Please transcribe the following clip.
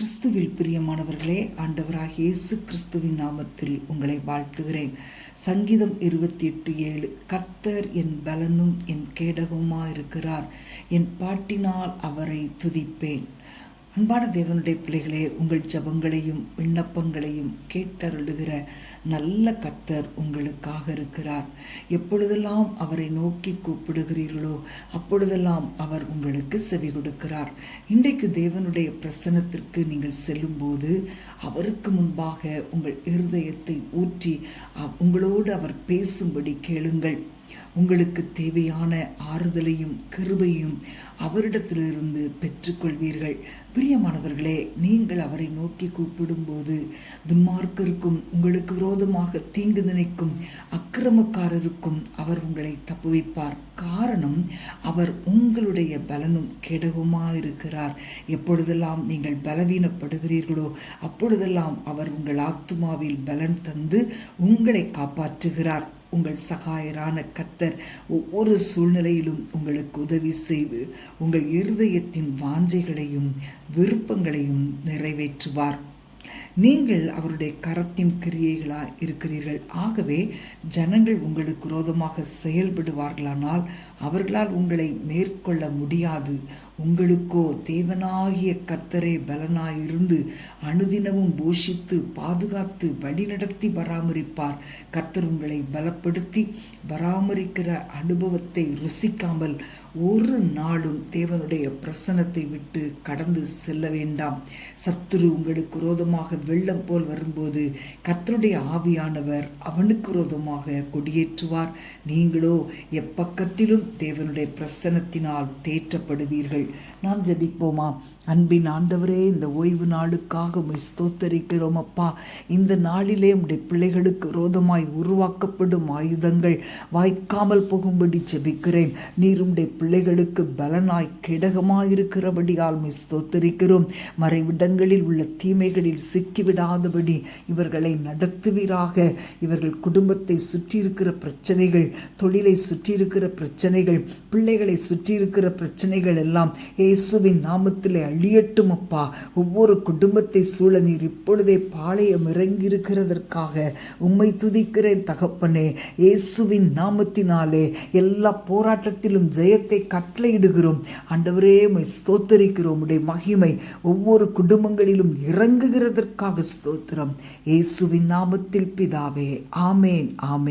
கிறிஸ்துவில் பிரியமானவர்களே, ஆண்டவராகிய இயேசு கிறிஸ்துவின் நாமத்தில் உங்களை வாழ்த்துகிறேன். சங்கீதம் 28:7 கர்த்தர் என் பலனும் என் கேடகமுமாயிருக்கிறார், என் பாட்டினால் அவரை துதிப்பேன். அன்பான தேவனுடைய பிள்ளைகளே, உங்கள் ஜெபங்களையும் விண்ணப்பங்களையும் கேட்டருளுகிற நல்ல கர்த்தர் உங்களுக்காக இருக்கிறார். எப்பொழுதெல்லாம் அவரை நோக்கி கூப்பிடுகிறீர்களோ அப்பொழுதெல்லாம் அவர் உங்களுக்கு செவி கொடுக்கிறார். இன்றைக்கு தேவனுடைய பிரசன்னத்திற்கு நீங்கள் செல்லும்போது அவருக்கு முன்பாக உங்கள் இருதயத்தை ஊற்றி உங்களோடு அவர் பேசும்படி கேளுங்கள். உங்களுக்கு தேவையான ஆறுதலையும் கிருபையும் அவரிடத்திலிருந்து பெற்றுக்கொள்வீர்கள். பிரியமானவர்களே, நீங்கள் அவரை நோக்கி கூப்பிடும்போது துன்மார்க்கருக்கும் உங்களுக்கு விரோதமாக தீங்கு நினைக்கும் அக்கிரமக்காரருக்கும் அவர் உங்களை தப்புவிப்பார். காரணம், அவர் உங்களுடைய பலனும் கேடகமாயிருக்கிறார். எப்பொழுதெல்லாம் நீங்கள் பலவீனப்படுகிறீர்களோ அப்பொழுதெல்லாம் அவர் உங்கள் ஆத்துமாவில் பலன் தந்து உங்களை காப்பாற்றுகிறார். உங்கள் சகாயரான கர்த்தர் ஒவ்வொரு சூழ்நிலையிலும் உங்களுக்கு உதவி செய்து உங்கள் இருதயத்தின் வாஞ்சைகளையும் விருப்பங்களையும் நிறைவேற்றுவார். நீங்கள் அவருடைய கரத்தின் கிரியைகளாய் இருக்கிறீர்கள். ஆகவே ஜனங்கள் உங்களுக்கு விரோதமாக செயல்படுவார்களானால் அவர்களால் உங்களை மேற்கொள்ள முடியாது. உங்களுக்கோ தேவனாகிய கர்த்தரே பலனாயிருந்து அனுதினமும் போஷித்து பாதுகாத்து வழிநடத்தி பராமரிப்பார். கர்த்தர் உங்களை பலப்படுத்தி பராமரிக்கிற அனுபவத்தை ருசிக்காமல் ஒரு நாளும் தேவனுடைய பிரசன்னத்தை விட்டு கடந்து செல்ல வேண்டாம். சத்துரு உங்களுக்கு விரோதமாக வெள்ளம் போல் வரும்போது கர்த்தருடைய ஆவியானவர் அவனுக்கு விரோதமாக கொடியேற்றுவார். நீங்களோ எப்பக்கத்திலும் தேவனுடைய பிரசன்னத்தினால் தேற்றப்படுவீர்கள். நாம் ஜெபிப்போமா? அன்பின் ஆண்டவரே, இந்த ஓய்வு நாளுக்காக உம்மை ஸ்தோத்தரிக்கிறோம் அப்பா. இந்த நாளிலே உம்முடைய பிள்ளைகளுக்கு விரோதமாய் உருவாக்கப்படும் ஆயுதங்கள் வாய்க்காமல் போகும்படி ஜெபிக்கிறேன். நீர் உம்முடைய பிள்ளைகளுக்கு பலனாய் கேடகமாயிருக்கிறபடியால் உம்மை ஸ்தோத்தரிக்கிறோம். மறைவிடங்களில் உள்ள தீமைகளில் சிக்கிவிடாதபடி இவர்களை நடத்துவீராக. இவர்கள் குடும்பத்தை சுற்றியிருக்கிற பிரச்சனைகள், தொழிலை சுற்றியிருக்கிற பிரச்சனைகள், பிள்ளைகளை சுற்றியிருக்கிற பிரச்சனைகள் எல்லாம் இயேசுவின் நாமத்திலே அழியட்டும் அப்பா. ஒவ்வொரு குடும்பத்தை சூழ நீர் இப்பொழுதே பாளையம் இறங்கியிருக்கிறதற்காக உம்மை துதிக்கிறேன் தகப்பனே. இயேசுவின் நாமத்தினாலே எல்லா போராட்டத்திலும் ஜெயத்தை கட்டளையிடுகிறோம். ஆண்டவரே, உம்மை ஸ்தோத்தரிக்கிறோம். உம்முடைய மகிமை ஒவ்வொரு குடும்பங்களிலும் இறங்குகிறதற்காக ஸ்தோத்திரம். இயேசுவின் நாமத்தில் பிதாவே, ஆமேன், ஆமேன்.